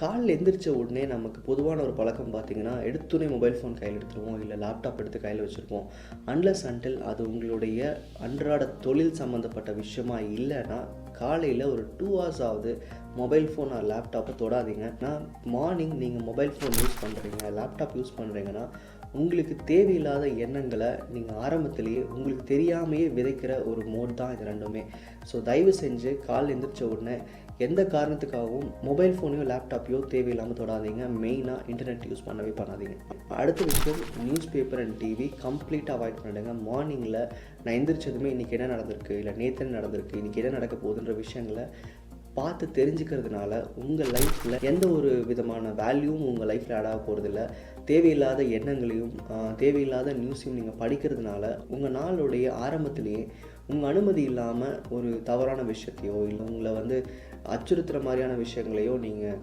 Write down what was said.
காலைல எந்திரிச்ச உடனே நமக்கு பொதுவான ஒரு பழக்கம் பார்த்தீங்கன்னா, எடுத்தோனே மொபைல் ஃபோன் கையில எடுத்துருவோம். இல்ல லேப்டாப் எடுத்து கையில வச்சுருப்போம். அன்லெஸ் அன்டில் அது உங்களுடைய அன்றாட தொழில் சம்மந்தப்பட்ட விஷயமா இல்லன்னா, காலையில ஒரு 2 ஹார்ஸ் ஆவது மொபைல் ஃபோன் ஆர் லேப்டாப்பை தொடாதீங்க. மார்னிங் நீங்கள் மொபைல் ஃபோன் யூஸ் பண்ணுறீங்க, லேப்டாப் யூஸ் பண்ணுறீங்கன்னா, உங்களுக்கு தேவையில்லாத எண்ணங்களை நீங்கள் ஆரம்பத்திலேயே உங்களுக்கு தெரியாமையே விதைக்கிற ஒரு மோட் தான் இது ரெண்டுமே. ஸோ தயவு செஞ்சு காலைல எந்திரிச்ச உடனே எந்த காரணத்துக்காகவும் மொபைல் ஃபோனையோ லேப்டாப்பையோ தேவையில்லாமல் தொடாதீங்க. மெயினாக இன்டர்நெட் யூஸ் பண்ணாதீங்க. அடுத்த விஷயம், நியூஸ் பேப்பர் அண்ட் டிவி கம்ப்ளீட்டாக அவாய்ட் பண்ணிடுங்க. மார்னிங்கில் நான் எந்திரிச்சதுமே இன்றைக்கி என்ன நடந்திருக்கு, இல்லை நேற்று என்ன நடந்திருக்கு, இன்றைக்கி என்ன நடக்க போகுதுன்ற விஷயங்களை பார்த்து தெரிஞ்சுக்கிறதுனால உங்கள் லைஃப்பில் எந்த ஒரு விதமான வேல்யூவும் உங்கள் லைஃப்பில் ஆட் ஆக போகிறதில்ல. தேவையில்லாத எண்ணங்களையும் தேவையில்லாத நியூஸையும் நீங்கள் படிக்கிறதுனால உங்கள் நாளுடைய ஆரம்பத்திலேயே உங்கள் அனுமதி இல்லாமல் ஒரு தவறான விஷயத்தையோ இல்லை உங்களை அச்சுறுத்துகிற மாதிரியான விஷயங்களையோ நீங்கள்